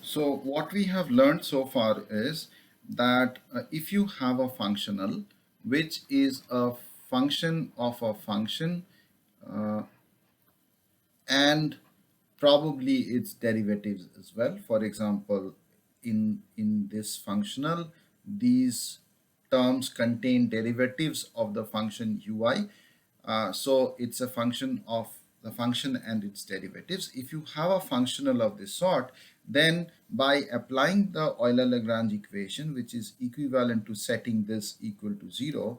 So what we have learned so far is that if you have a functional which is a function of a function uh, and probably its derivatives as well. For example, in this functional, these terms contain derivatives of the function ui. So it's a function of the function and its derivatives. If you have a functional of this sort, then by applying the Euler-Lagrange equation, which is equivalent to setting this equal to 0,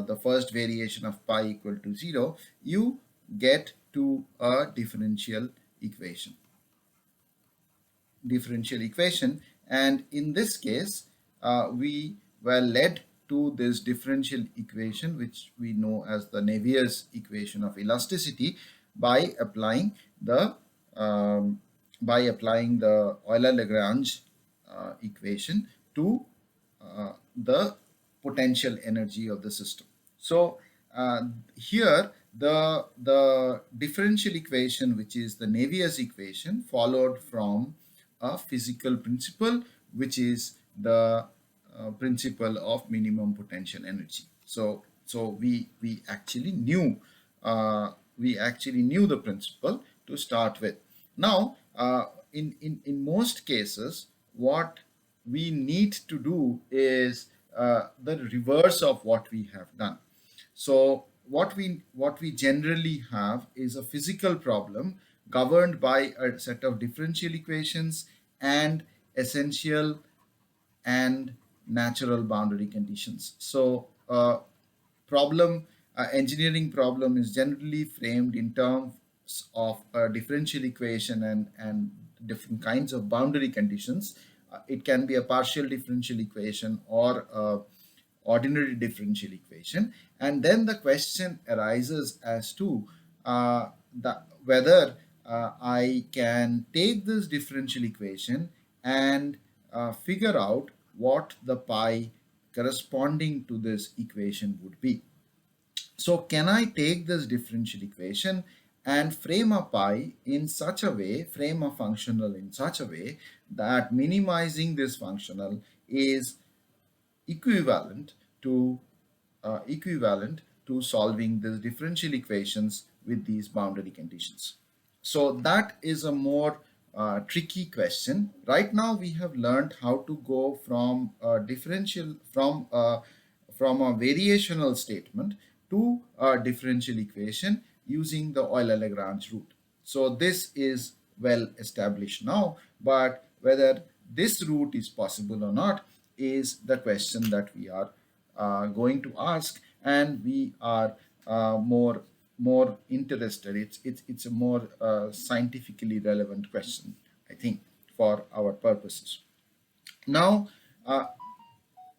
the first variation of pi equal to 0, you get to a differential equation. And in this case, we were led to this differential equation, which we know as the Navier's equation of elasticity, by applying the um, Euler-Lagrange equation to the potential energy of the system. So here the differential equation, which is the Navier's equation, followed from a physical principle, which is the principle of minimum potential energy. So we actually knew the principle to start with. Now, in most cases, what we need to do is the reverse of what we have done. So what we generally have is a physical problem governed by a set of differential equations and essential and natural boundary conditions. So engineering problem is generally framed in terms of a differential equation and different kinds of boundary conditions. It can be a partial differential equation or a ordinary differential equation, and then the question arises as to whether I can take this differential equation and figure out what the pi corresponding to this equation would be. So can I take this differential equation and frame a functional in such a way that minimizing this functional is equivalent to solving the differential equations with these boundary conditions. So that is a more tricky question. Right now we have learned how to go from a variational statement to a differential equation using the Euler-Lagrange route. So this is well established now, but whether this route is possible or not is the question that we are going to ask, and we are more interested. It's a more scientifically relevant question, I think, for our purposes. Now,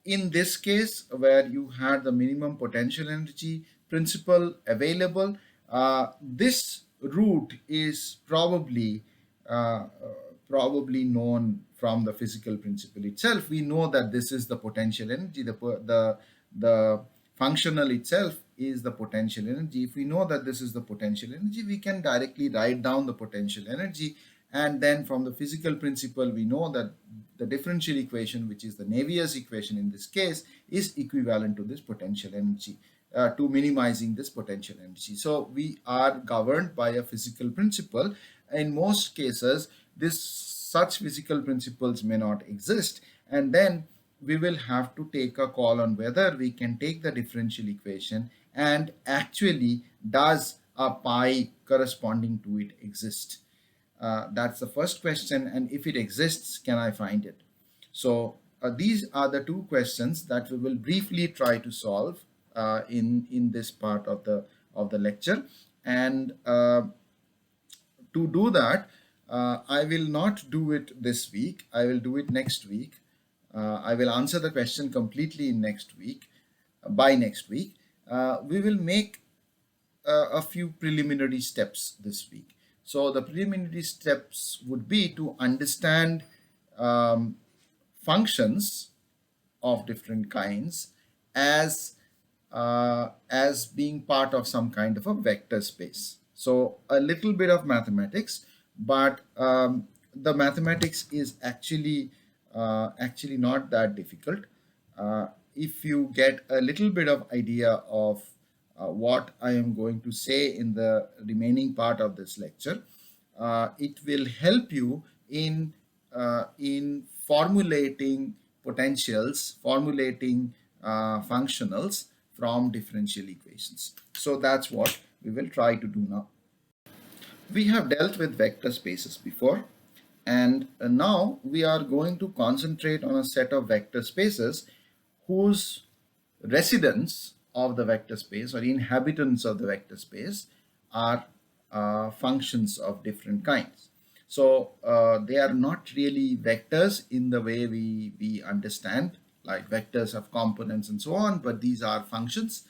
in this case, where you had the minimum potential energy principle available, this route is probably known from the physical principle itself. We know that this is the potential energy. The functional itself is the potential energy. If we know that this is the potential energy, we can directly write down the potential energy. And then from the physical principle, we know that the differential equation, which is the Navier's equation in this case, is equivalent to this potential energy, to minimizing this potential energy. So we are governed by a physical principle. In most cases, such physical principles may not exist, and then we will have to take a call on whether we can take the differential equation and actually does a pi corresponding to it exist. That's the first question, and if it exists, can I find it? So these are the two questions that we will briefly try to solve in this part of the lecture. And to do that, I will not do it this week. I will do it next week. I will answer the question completely next week. By next week, we will make a few preliminary steps this week. So the preliminary steps would be to understand functions of different kinds as being part of some kind of a vector space. So a little bit of mathematics, but the mathematics is actually not that difficult. If you get a little bit of idea of what I am going to say in the remaining part of this lecture, it will help you in formulating potentials, formulating functionals from differential equations. So that's what we will try to do now. We have dealt with vector spaces before, and now we are going to concentrate on a set of vector spaces whose residents of the vector space or inhabitants of the vector space are functions of different kinds. So they are not really vectors in the way we understand, like vectors have components and so on, but these are functions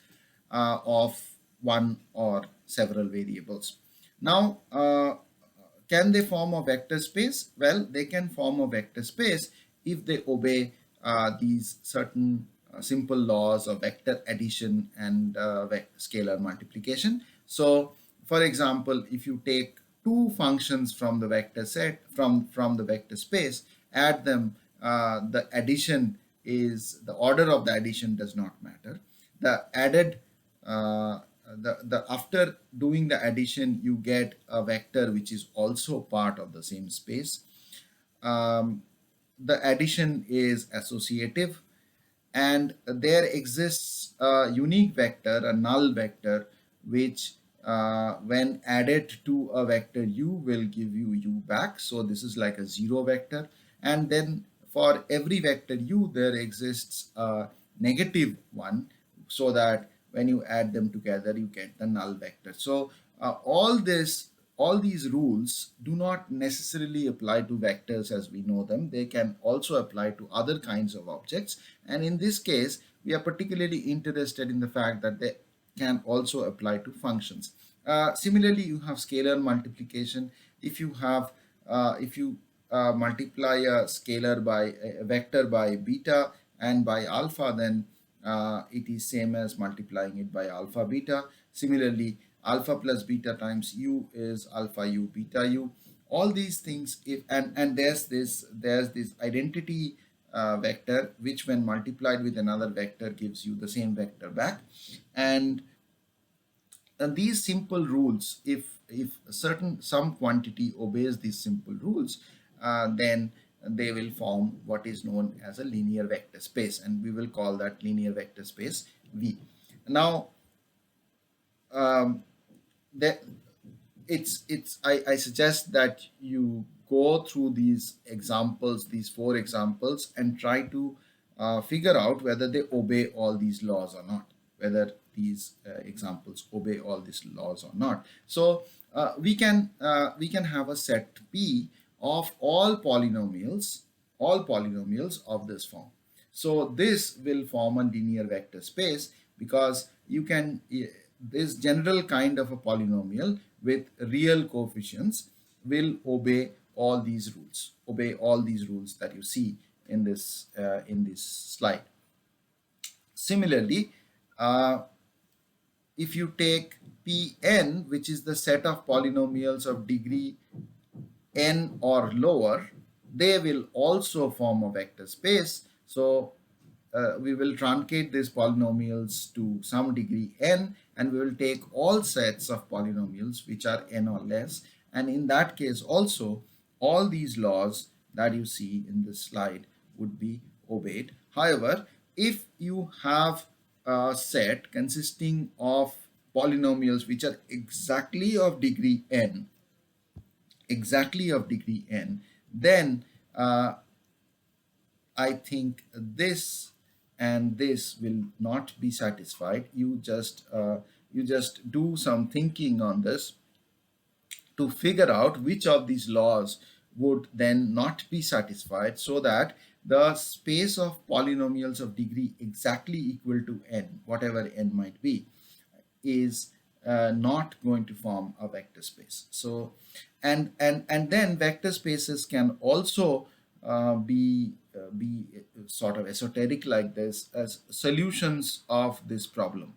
of one or several variables. Now, can they form a vector space? Well, they can form a vector space if they obey these certain simple laws of vector addition and scalar multiplication. So, for example, if you take two functions from the vector set, from the vector space, add them, the addition is, the order of the addition does not matter. The added the after doing the addition, you get a vector which is also part of the same space. The addition is associative, and there exists a unique vector, a null vector, which when added to a vector u will give you u back. So this is like a zero vector. And then for every vector u, there exists a negative one, so that when you add them together, you get the null vector. So all these rules do not necessarily apply to vectors as we know them. They can also apply to other kinds of objects. And in this case, we are particularly interested in the fact that they can also apply to functions. Similarly, you have scalar multiplication. If you multiply a scalar by a vector by beta and by alpha, then it is same as multiplying it by alpha beta. Similarly, alpha plus beta times u is alpha u beta u. All these things, if and there's this identity vector, which when multiplied with another vector gives you the same vector back. And these simple rules, if some quantity obeys these simple rules, then they will form what is known as a linear vector space, and we will call that linear vector space V. Now, that I suggest that you go through these examples, these four examples, and try to figure out whether they obey all these laws or not, whether these examples obey all these laws or not. So we can have a set P of all polynomials of this form. So this will form a linear vector space, because you can this general kind of a polynomial with real coefficients will obey all these rules that you see in this slide. Similarly, if you take Pn, which is the set of polynomials of degree n or lower, they will also form a vector space. So we will truncate these polynomials to some degree n, and we will take all sets of polynomials which are n or less, and in that case also all these laws that you see in this slide would be obeyed. However, if you have a set consisting of polynomials which are exactly of degree n, then I think this and this will not be satisfied. You just do some thinking on this to figure out which of these laws would then not be satisfied, so that the space of polynomials of degree exactly equal to n, whatever n might be, is not going to form a vector space. So and then vector spaces can also be sort of esoteric like this, as solutions of this problem,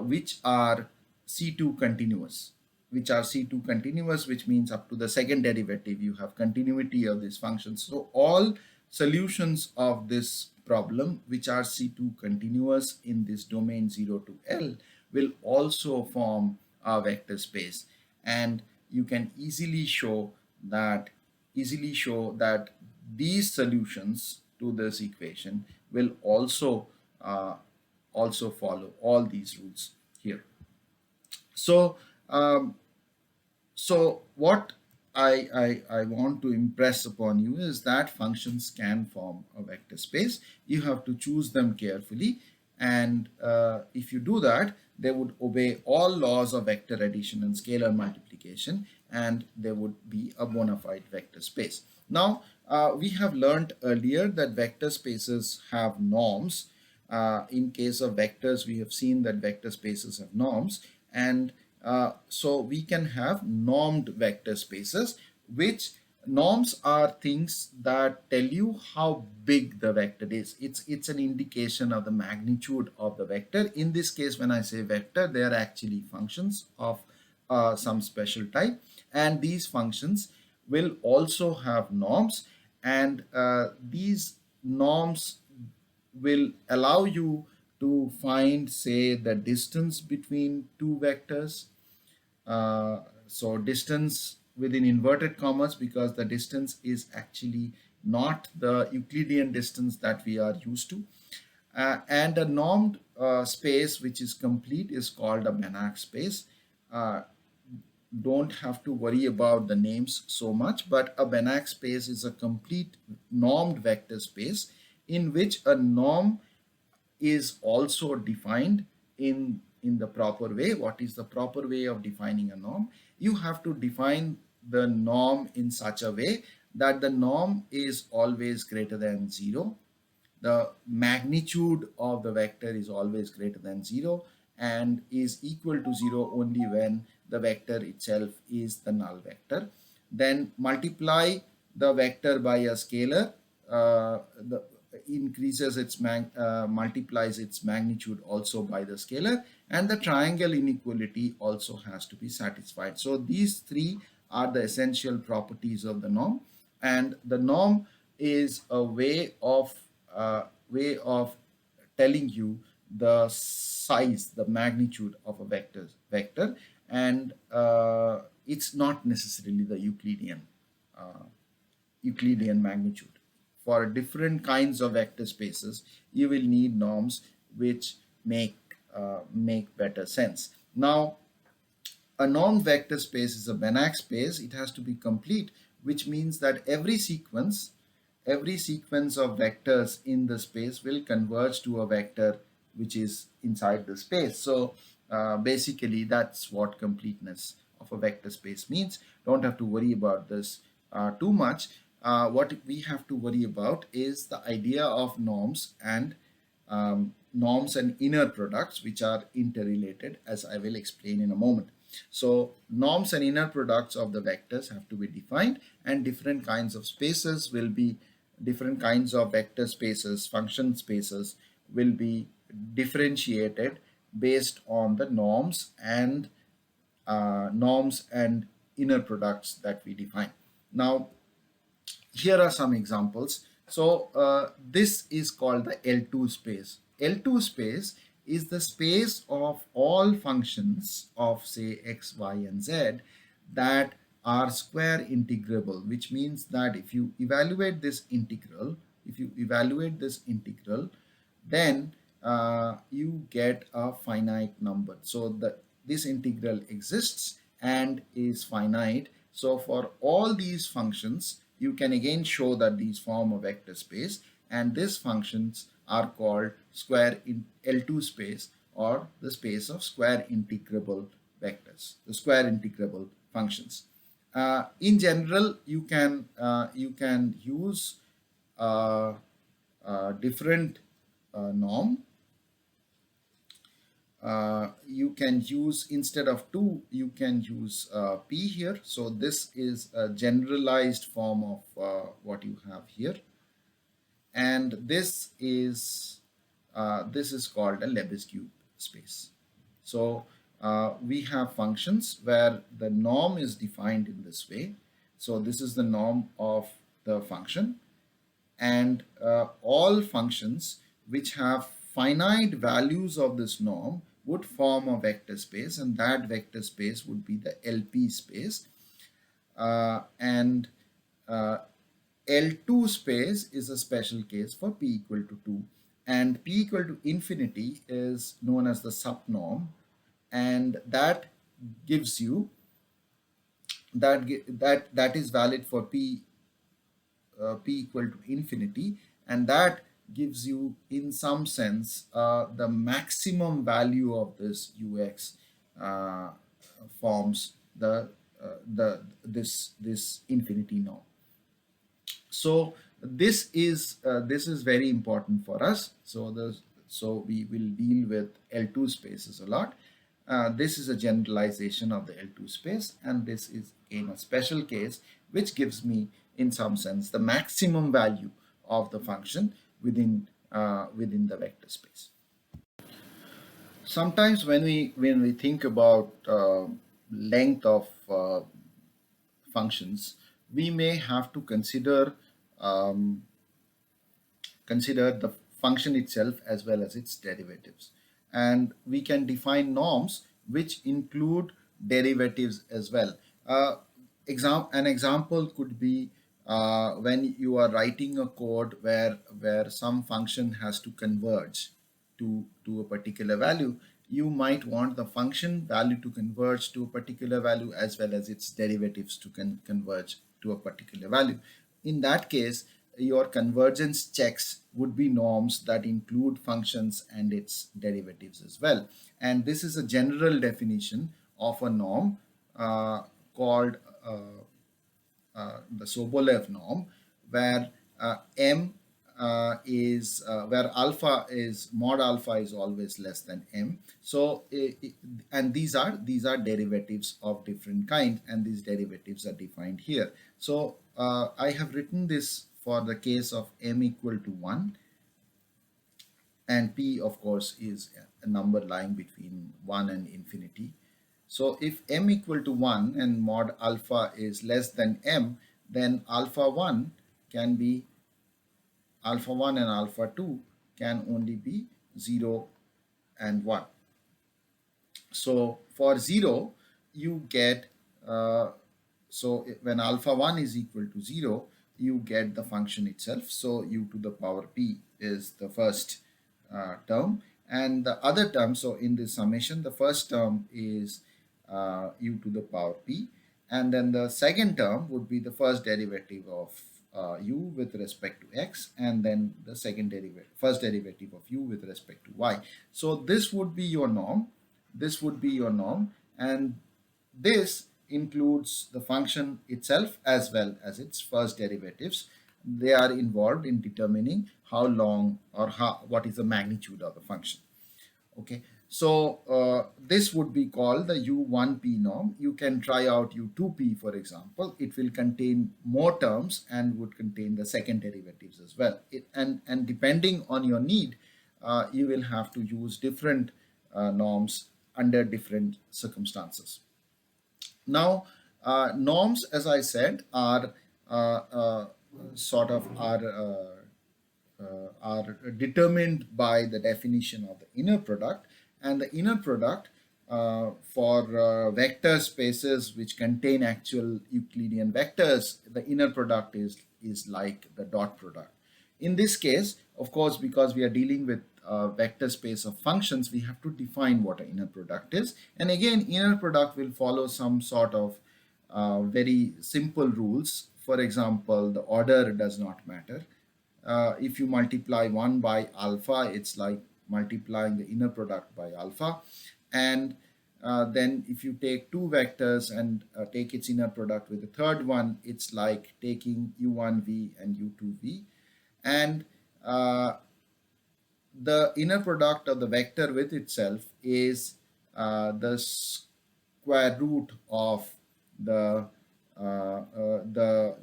which are C2 continuous. which are C2 continuous, which means up to the second derivative you have continuity of these functions. So all solutions of this problem which are C2 continuous in this domain 0 to L will also form a vector space, and you can that easily show that these solutions to this equation will uh, also follow all these rules here. So um, what I want to impress upon you is that functions can form a vector space. You have to choose them carefully, and if you do that, they would obey all laws of vector addition and scalar multiplication, and they would be a bona fide vector space. Now, we have learned earlier that vector spaces have norms. In case of vectors, we have seen that vector spaces have norms, and so we can have normed vector spaces, which norms are things that tell you how big the vector is. It's an indication of the magnitude of the vector. In this case, when I say vector, they are actually functions of some special type, and these functions will also have norms, and these norms will allow you to find, say, the distance between two vectors. So distance within inverted commas, because the distance is actually not the Euclidean distance that we are used to. And a normed space which is complete is called a Banach space. Uh, don't have to worry about the names so much, but a Banach space is a complete normed vector space in which a norm is also defined in the proper way. What is the proper way of defining a norm? You have to define the norm in such a way that the norm is always greater than 0. The magnitude of the vector is always greater than 0 and is equal to 0 only when the vector itself is the null vector. Then multiply the vector by a scalar, the increases its multiplies its magnitude also by the scalar, and the triangle inequality also has to be satisfied. So these three are the essential properties of the norm, and the norm is a way of telling you the size, the magnitude of a vector, and it's not necessarily the uh, Euclidean magnitude. For different kinds of vector spaces, you will need norms which make better sense. Now, a normed vector space is a Banach space. It has to be complete, which means that every sequence of vectors in the space will converge to a vector which is inside the space. So basically, that's what completeness of a vector space means. Don't have to worry about this too much. What we have to worry about is the idea of norms and inner products, which are interrelated, as I will explain in a moment. So norms and inner products of the vectors have to be defined, and different kinds of spaces will be different kinds of vector spaces, function spaces will be differentiated based on the norms and inner products that we define. Now, here are some examples. So this is called the L2 space. L2 space is the space of all functions of, say, x, y, and z that are square integrable, which means that if you evaluate this integral, then you get a finite number. So this integral exists and is finite. So for all these functions, you can again show that these form a vector space, and these functions are called square in L2 space, or the space of square integrable vectors, the square integrable functions. In general, you can use different norm. You can use, instead of 2, you can use p here. So this is a generalized form of what you have here, and this is called a Lebesgue space. So we have functions where the norm is defined in this way. So this is the norm of the function, and all functions which have finite values of this norm would form a vector space, and that vector space would be the LP space. And L2 space is a special case for p equal to 2, and p equal to infinity is known as the subnorm, and that gives you that is valid for p equal to infinity, and that gives you in some sense the maximum value of this ux uh, forms the this infinity norm. So this is very important for us. So we will deal with L2 spaces a lot. This is a generalization of the L2 space, and this is in a special case which gives me in some sense the maximum value of the function within the vector space. Sometimes when we think about length of functions, we may have to um, consider the function itself as well as its derivatives. And we can define norms which include derivatives as well. An example could be when you are writing a code where some function has to converge to a particular value. You might want the function value to converge to a particular value as well as its derivatives to converge to a particular value. In that case, your convergence checks would be norms that include functions and its derivatives as well. And this is a general definition of a norm called the Sobolev norm, where m is where alpha is mod alpha is always less than m. So and these are derivatives of different kind, and these derivatives are defined here. So I have written this for the case of m equal to 1, and p of course is a number lying between 1 and infinity. So if m equal to 1 and mod alpha is less than m, then alpha 1 can be alpha 1 and alpha 2 can only be 0 and 1. So for 0, you get, when alpha 1 is equal to 0, you get the function itself. So u to the power p is the first term, and the other term, so in this summation, the first term is u to the power p, and then the second term would be the first derivative of u with respect to x, and then the first derivative of u with respect to y. So this would be your norm. This would be your norm, and this includes the function itself as well as its first derivatives. They are involved in determining how long or what is the magnitude of the function. Okay, so this would be called the U1P norm. You can try out U2P, for example. It will contain more terms and would contain the second derivatives as well. And depending on your need, you will have to use different norms under different circumstances. Now, norms, as I said, are sort of are determined by the definition of the inner product, and the inner product for vector spaces which contain actual Euclidean vectors, the inner product is like the dot product. In this case, of course, because we are dealing with vector space of functions, we have to define what an inner product is. And again, inner product will follow some sort of very simple rules. For example, the order does not matter. If you multiply 1 by alpha, it's like multiplying the inner product by alpha. And then if you take two vectors and take its inner product with the third one, it's like taking u1v and u2v. And the inner product of the vector with itself is the square root of the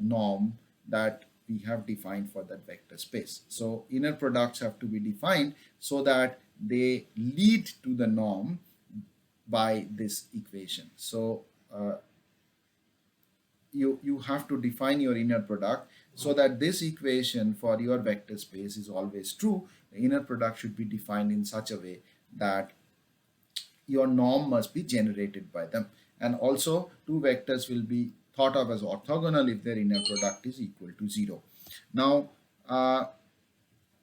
norm that we have defined for that vector space. So inner products have to be defined so that they lead to the norm by this equation. So you have to define your inner product so that this equation for your vector space is always true. The inner product should be defined in such a way that your norm must be generated by them, and also two vectors will be thought of as orthogonal if their inner product is equal to 0. Now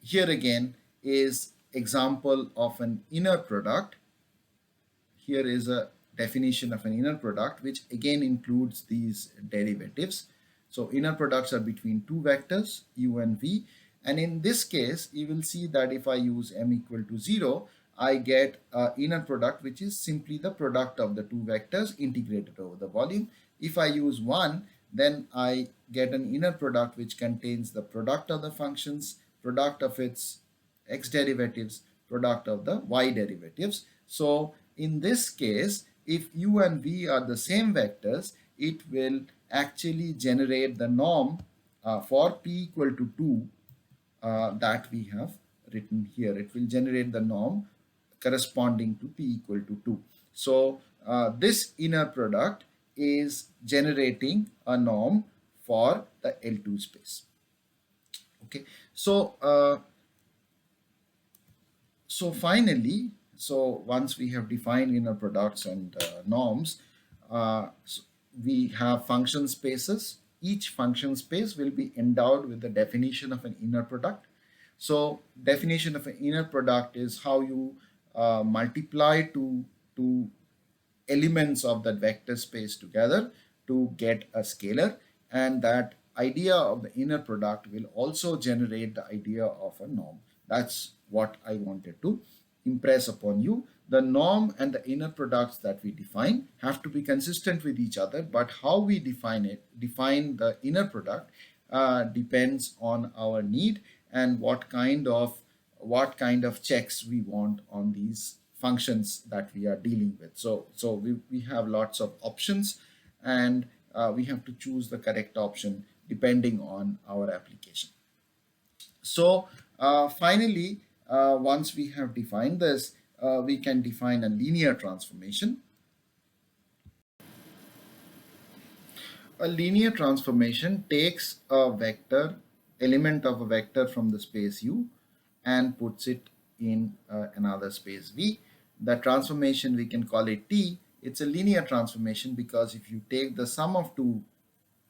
here again is example of an inner product. Here is a definition of an inner product, which again includes these derivatives. So inner products are between two vectors u and v, and in this case you will see that if I use m equal to 0, I get an inner product which is simply the product of the two vectors integrated over the volume. If I use 1, then I get an inner product which contains the product of the functions, product of its x derivatives, product of the y derivatives. So in this case, if u and v are the same vectors, it will actually generate the norm for p equal to 2 that we have written here. It will generate the norm corresponding to p equal to 2. So this inner product is generating a norm for the L2 space. Okay, so finally, so once we have defined inner products and norms, we have function spaces. Each function space will be endowed with the definition of an inner product. So definition of an inner product is how you multiply two elements of that vector space together to get a scalar, and that idea of the inner product will also generate the idea of a norm. That's what I wanted to impress upon you. The norm and the inner products that we define have to be consistent with each other, but how we define the inner product depends on our need and what kind of checks we want on these functions that we are dealing with. So we have lots of options, and we have to choose the correct option depending on our application. So finally, once we have defined this, we can define a linear transformation. A linear transformation takes a vector, element of a vector from the space U, and puts it in another space V. The transformation, we can call it T. It's a linear transformation because if you take the sum of two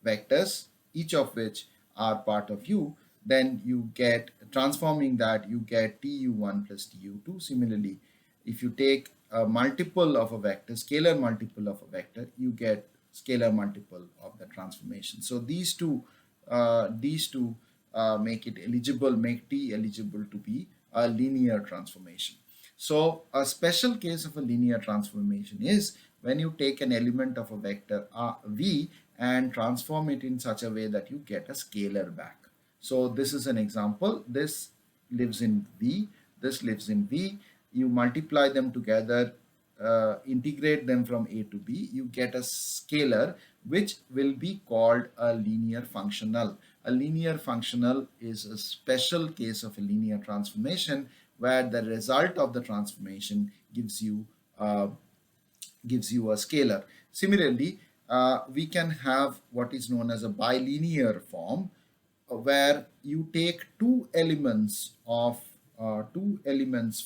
vectors, each of which are part of U, then you get, transforming that, you get Tu1 plus Tu2. Similarly, if you take a multiple of a vector, scalar multiple of a vector, you get scalar multiple of the transformation. So these two make it eligible, make T eligible to be a linear transformation. So a special case of a linear transformation is when you take an element of a vector V and transform it in such a way that you get a scalar back. So this is an example. This lives in V, this lives in V. You multiply them together, integrate them from A to B, you get a scalar which will be called a linear functional. A linear functional is a special case of a linear transformation where the result of the transformation gives you a scalar. Similarly, we can have what is known as a bilinear form where you take two elements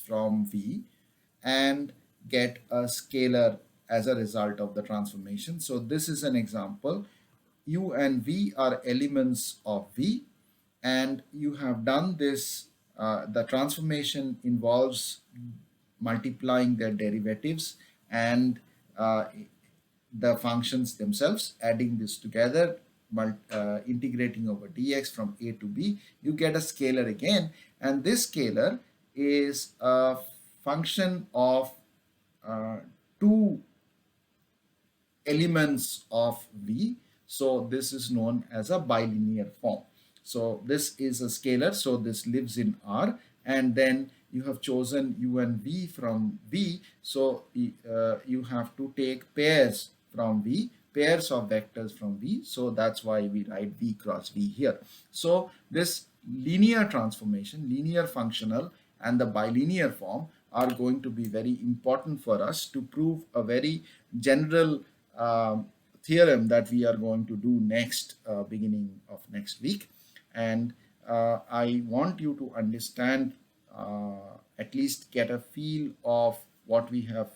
from V and get a scalar as a result of the transformation. So this is an example. U and V are elements of V, and you have done this. The transformation involves multiplying their derivatives and the functions themselves, adding this together, integrating over dx from A to B, you get a scalar again, and this scalar is a function of two elements of V. So this is known as a bilinear form. So this is a scalar, so this lives in R, and then you have chosen U and V from V, so you have to take pairs from V, pairs of vectors from V, so that's why we write V cross V here. So this linear transformation, linear functional and the bilinear form are going to be very important for us to prove a very general theorem that we are going to do next, beginning of next week. And I want you to understand, at least get a feel of what we have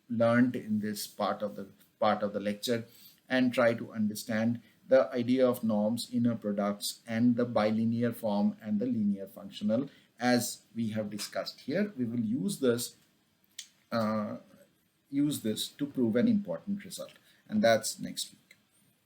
learned in this part of the lecture, and try to understand the idea of norms, inner products, and the bilinear form and the linear functional. As we have discussed here, we will uh, use this to prove an important result, and that's next week.